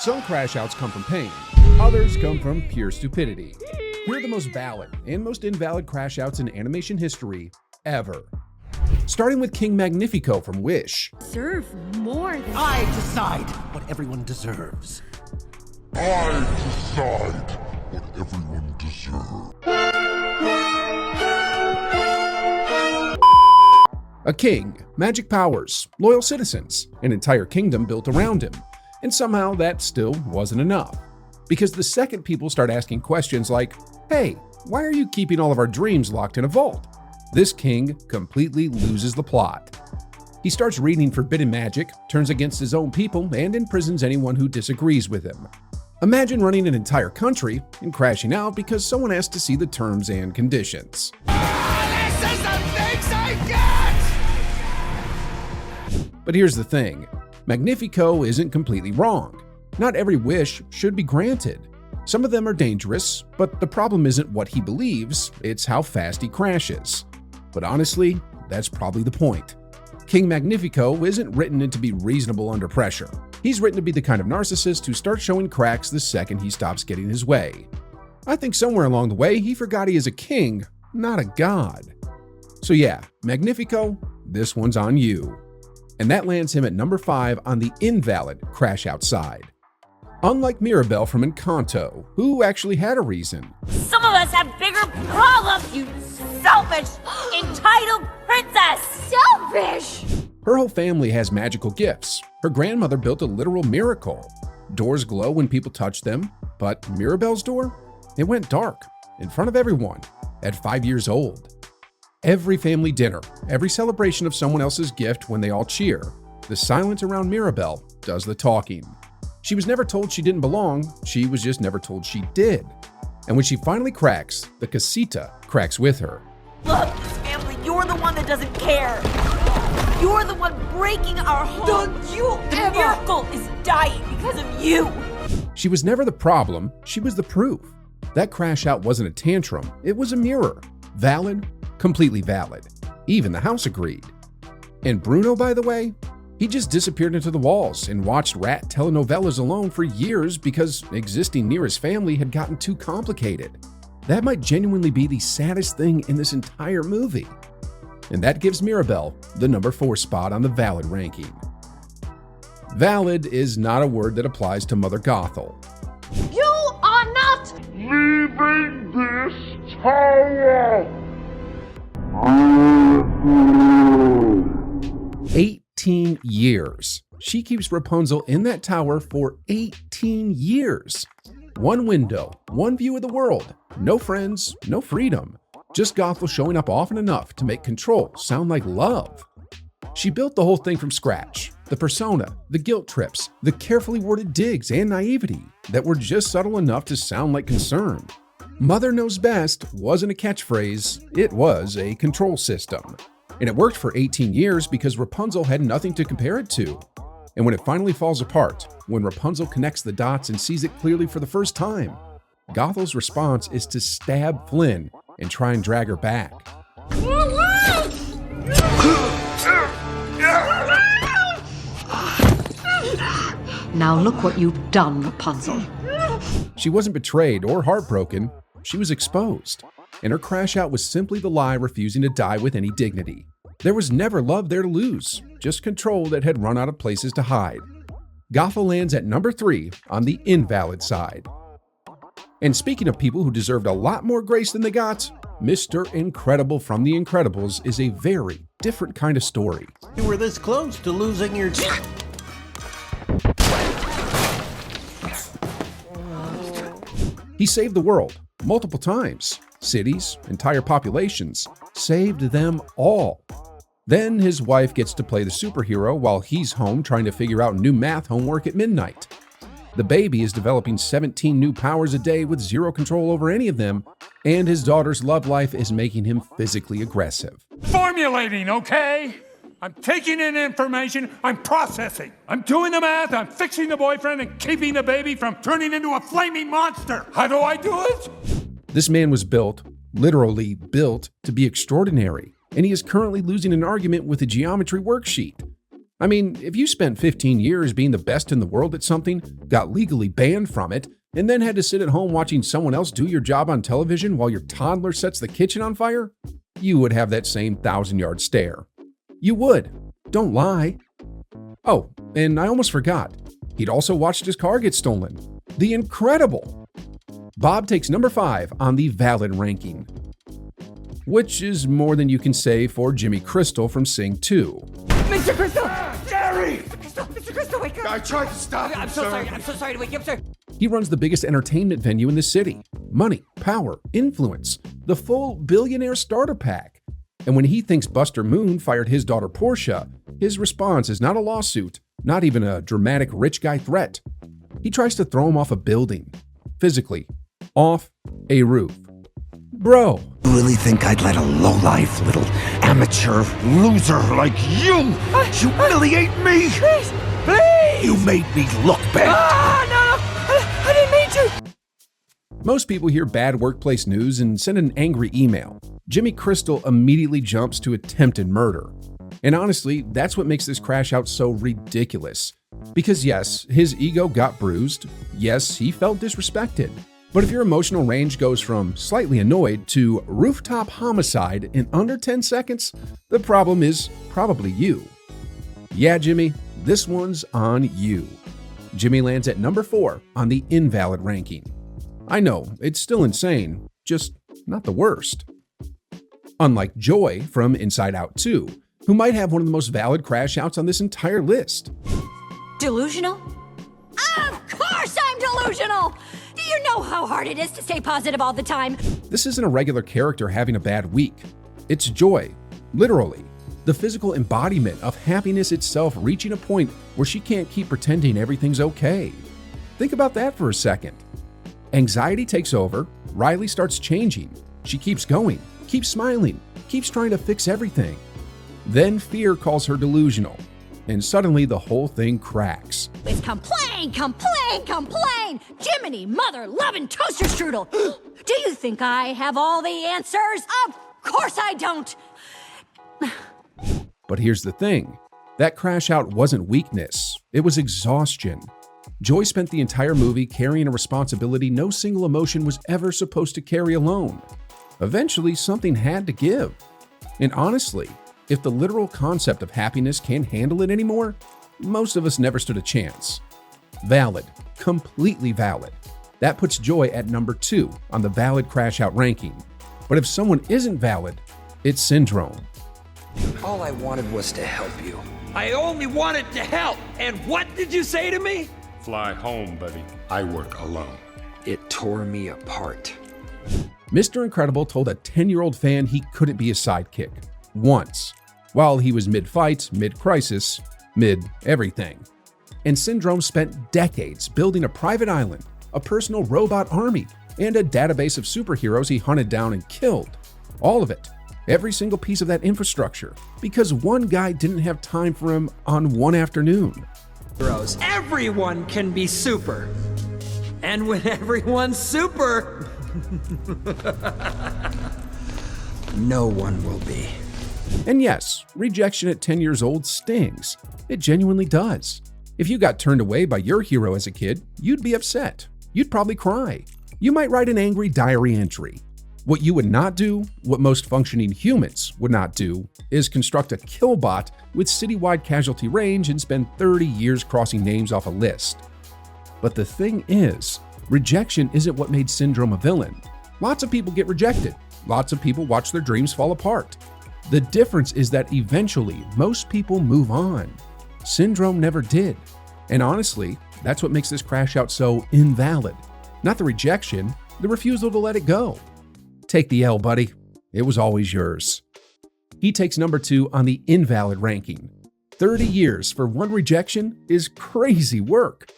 Some crash outs come from pain, others come from pure stupidity. Here are the most valid and most invalid crash outs in animation history ever. Starting with King Magnifico from Wish. Deserve more than I decide what everyone deserves. I decide what everyone deserves. A king, magic powers, loyal citizens, an entire kingdom built around him. And somehow that still wasn't enough. Because the second people start asking questions like, hey, why are you keeping all of our dreams locked in a vault? This king completely loses the plot. He starts reading forbidden magic, turns against his own people, and imprisons anyone who disagrees with him. Imagine running an entire country and crashing out because someone asked to see the terms and conditions. This is the things I get! But here's the thing. Magnifico isn't completely wrong. Not every wish should be granted. Some of them are dangerous, but the problem isn't what he believes, it's how fast he crashes. But honestly, that's probably the point. King Magnifico isn't written in to be reasonable under pressure. He's written to be the kind of narcissist who starts showing cracks the second he stops getting his way. I think somewhere along the way he forgot he is a king, not a god. So yeah, Magnifico, this one's on you. And that lands him at number 5 on the invalid crash outside. Unlike Mirabel from Encanto, who actually had a reason. Some of us have bigger problems, you selfish, entitled princess! Selfish! Her whole family has magical gifts. Her grandmother built a literal miracle. Doors glow when people touch them, but Mirabel's door? It went dark, in front of everyone, at 5 years old. Every family dinner, every celebration of someone else's gift when they all cheer, the silence around Mirabel does the talking. She was never told she didn't belong, she was just never told she did. And when she finally cracks, the casita cracks with her. Look, family, you're the one that doesn't care. You're the one breaking our home. Don't you The miracle is dying because of you. She was never the problem, she was the proof. That crash out wasn't a tantrum, it was a mirror. Valid, completely valid. Even the house agreed. And Bruno, by the way, he just disappeared into the walls and watched rat telenovelas alone for years because existing near his family had gotten too complicated. That might genuinely be the saddest thing in this entire movie. And that gives Mirabel the number 4 spot on the valid ranking. Valid is not a word that applies to Mother Gothel. You are not Leaving this tower! 18 years. She keeps Rapunzel in that tower for 18 years. One window, one view of the world, no friends, no freedom. Just Gothel showing up often enough to make control sound like love. She built the whole thing from scratch. The persona, the guilt trips, the carefully worded digs and naivety that were just subtle enough to sound like concern. Mother knows best wasn't a catchphrase, it was a control system. And it worked for 18 years because Rapunzel had nothing to compare it to. And when it finally falls apart, when Rapunzel connects the dots and sees it clearly for the first time, Gothel's response is to stab Flynn and try and drag her back. Now look what you've done, Rapunzel. She wasn't betrayed or heartbroken, she was exposed. And her crash out was simply the lie refusing to die with any dignity. There was never love there to lose, just control that had run out of places to hide. Gothel lands at number 3 on the invalid side. And speaking of people who deserved a lot more grace than they got, Mr. Incredible from The Incredibles is a very different kind of story. You were this close to losing your... He saved the world multiple times. Cities, entire populations, saved them all. Then his wife gets to play the superhero while he's home trying to figure out new math homework at midnight. The baby is developing 17 new powers a day with zero control over any of them, and his daughter's love life is making him physically aggressive. Formulating, okay? I'm taking in information, I'm processing. I'm doing the math, I'm fixing the boyfriend and keeping the baby from turning into a flaming monster. How do I do it? This man was built, literally built, to be extraordinary, and he is currently losing an argument with a geometry worksheet. I mean, if you spent 15 years being the best in the world at something, got legally banned from it, and then had to sit at home watching someone else do your job on television while your toddler sets the kitchen on fire, you would have that same 1,000-yard stare. You would. Don't lie. Oh, and I almost forgot. He'd also watched his car get stolen. The incredible! Bob takes number 5 on the valid ranking, which is more than you can say for Jimmy Crystal from Sing 2. Mr. Crystal! Jerry! Mr. Crystal, wake up! I tried to stop him, I'm so sorry to wake you up, sir. He runs the biggest entertainment venue in the city. Money, power, influence, the full billionaire starter pack. And when he thinks Buster Moon fired his daughter Portia, his response is not a lawsuit, not even a dramatic rich guy threat. He tries to throw him off a building. Physically, off a roof. Bro. You really think I'd let a lowlife little amateur loser like you humiliate me? Please! You made me look bad. No! I didn't mean to! Most people hear bad workplace news and send an angry email. Jimmy Crystal immediately jumps to attempted murder. And honestly, that's what makes this crash out so ridiculous. Because yes, his ego got bruised. Yes, he felt disrespected. But if your emotional range goes from slightly annoyed to rooftop homicide in under 10 seconds, the problem is probably you. Yeah, Jimmy, this one's on you. Jimmy lands at number 4 on the invalid ranking. I know, it's still insane, just not the worst. Unlike Joy from Inside Out 2, who might have one of the most valid crash outs on this entire list. Delusional? Of course I'm delusional! Do you know how hard it is to stay positive all the time? This isn't a regular character having a bad week. It's Joy, literally. The physical embodiment of happiness itself reaching a point where she can't keep pretending everything's okay. Think about that for a second. Anxiety takes over, Riley starts changing. She keeps going, keeps smiling, keeps trying to fix everything. Then fear calls her delusional, and suddenly the whole thing cracks. It's complain! Jiminy mother-loving toaster strudel! Do you think I have all the answers? Of course I don't! But here's the thing. That crash out wasn't weakness. It was exhaustion. Joy spent the entire movie carrying a responsibility no single emotion was ever supposed to carry alone. Eventually, something had to give. And honestly, if the literal concept of happiness can't handle it anymore, most of us never stood a chance. Valid. Completely valid. That puts Joy at number 2 on the valid crash out ranking. But if someone isn't valid, it's Syndrome. All I wanted was to help you. I only wanted to help. And what did you say to me? Fly home, buddy. I work alone. It tore me apart. Mr. Incredible told a 10-year-old fan he couldn't be a sidekick. Once. While he was mid-fight, mid-crisis, mid-everything. And Syndrome spent decades building a private island, a personal robot army, and a database of superheroes he hunted down and killed. All of it. Every single piece of that infrastructure. Because one guy didn't have time for him on one afternoon. Heroes. Everyone can be super. And when everyone's super, No one will be. And yes, rejection at 10 years old stings. It genuinely does. If you got turned away by your hero as a kid, you'd be upset. You'd probably cry. You might write an angry diary entry. What you would not do, what most functioning humans would not do, is construct a killbot with citywide casualty range and spend 30 years crossing names off a list. But the thing is, rejection isn't what made Syndrome a villain. Lots of people get rejected. Lots of people watch their dreams fall apart. The difference is that eventually, most people move on. Syndrome never did. And honestly, that's what makes this crash out so invalid. Not the rejection, the refusal to let it go. Take the L, buddy. It was always yours. He takes number 2 on the invalid ranking. 30 years for one rejection is crazy work.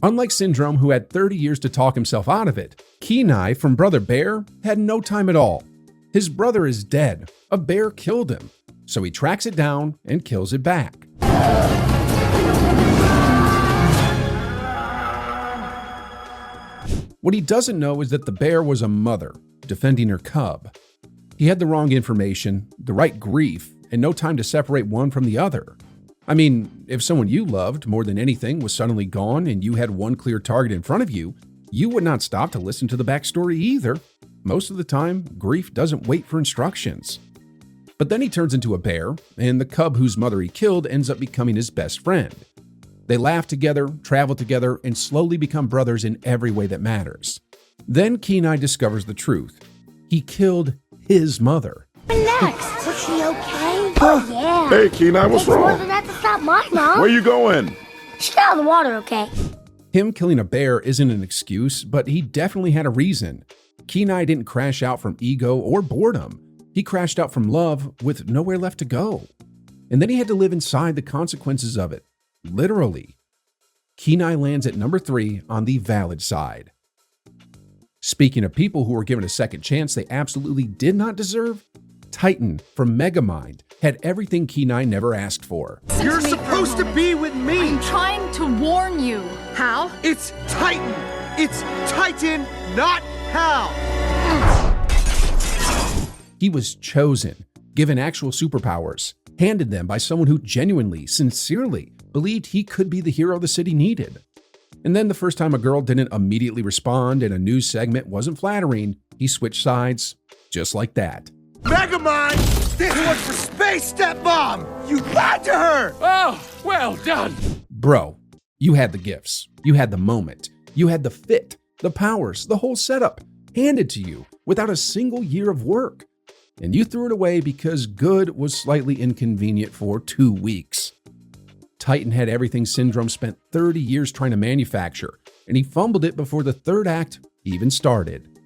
Unlike Syndrome, who had 30 years to talk himself out of it, Kenai from Brother Bear had no time at all. His brother is dead. A bear killed him. So he tracks it down and kills it back. What he doesn't know is that the bear was a mother defending her cub. He had the wrong information, the right grief, and no time to separate one from the other. I mean, if someone you loved more than anything was suddenly gone and you had one clear target in front of you, you would not stop to listen to the backstory either. Most of the time, grief doesn't wait for instructions. But then he turns into a bear, and the cub whose mother he killed ends up becoming his best friend. They laugh together, travel together, and slowly become brothers in every way that matters. Then Kenai discovers the truth. He killed his mother. Relax. Was she okay? Oh, yeah. Hey, Kenai, what's wrong? More than that to stop my mom. Where you going? She got out of the water, okay? Him killing a bear isn't an excuse, but he definitely had a reason. Kenai didn't crash out from ego or boredom. He crashed out from love with nowhere left to go. And then he had to live inside the consequences of it. Literally. Kenai lands at number 3 on the valid side. Speaking of people who were given a second chance they absolutely did not deserve, Titan from Megamind had everything Kenai never asked for. You're supposed to be with me! I'm trying to warn you. How? It's Titan! It's Titan, not Hal! He was chosen, given actual superpowers, handed them by someone who genuinely, sincerely believed he could be the hero the city needed. And then the first time a girl didn't immediately respond and a news segment wasn't flattering, he switched sides just like that. Megamind! This one's for Space Stepmom! You lied to her! Oh, well done! Bro, you had the gifts, you had the moment, you had the fit, the powers, the whole setup handed to you without a single year of work. And you threw it away because good was slightly inconvenient for 2 weeks. Titan had everything Syndrome spent 30 years trying to manufacture, and he fumbled it before the third act even started.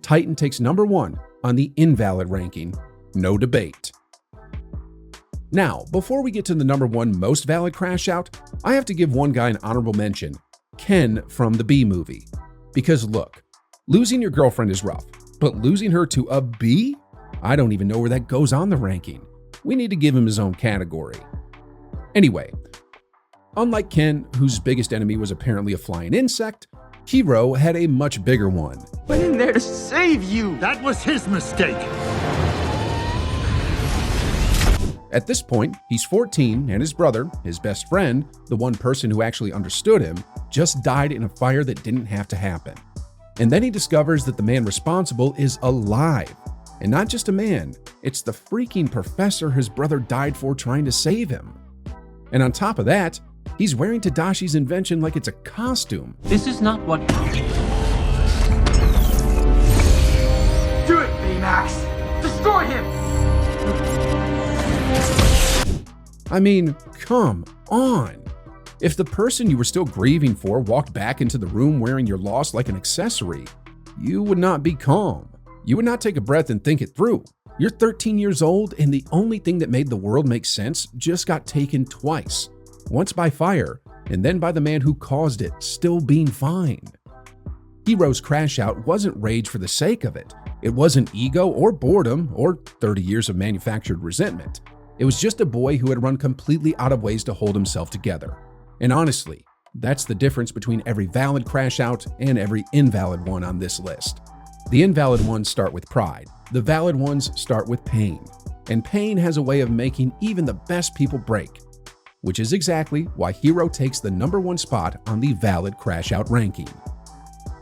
Titan takes number 1 on the Invalid ranking, no debate. Now, before we get to the number 1 most valid crash out, I have to give one guy an honorable mention, Ken from the B movie. Because look, losing your girlfriend is rough, but losing her to a B? I don't even know where that goes on the ranking. We need to give him his own category. Anyway, unlike Ken, whose biggest enemy was apparently a flying insect, Hiro had a much bigger one. Went in there to save you! That was his mistake. At this point, he's 14 and his brother, his best friend, the one person who actually understood him, just died in a fire that didn't have to happen. And then he discovers that the man responsible is alive. And not just a man, it's the freaking professor his brother died for trying to save him. And on top of that, he's wearing Tadashi's invention like it's a costume. This is not what... Do it, Baymax! Destroy him! I mean, come on. If the person you were still grieving for walked back into the room wearing your loss like an accessory, you would not be calm. You would not take a breath and think it through. You're 13 years old, and the only thing that made the world make sense just got taken twice. Once by fire, and then by the man who caused it, still being fine. Hiro's crash out wasn't rage for the sake of it. It wasn't ego or boredom or 30 years of manufactured resentment. It was just a boy who had run completely out of ways to hold himself together. And honestly, that's the difference between every valid crash out and every invalid one on this list. The invalid ones start with pride. The valid ones start with pain. And pain has a way of making even the best people break, which is exactly why Hiro takes the number 1 spot on the valid crash out ranking.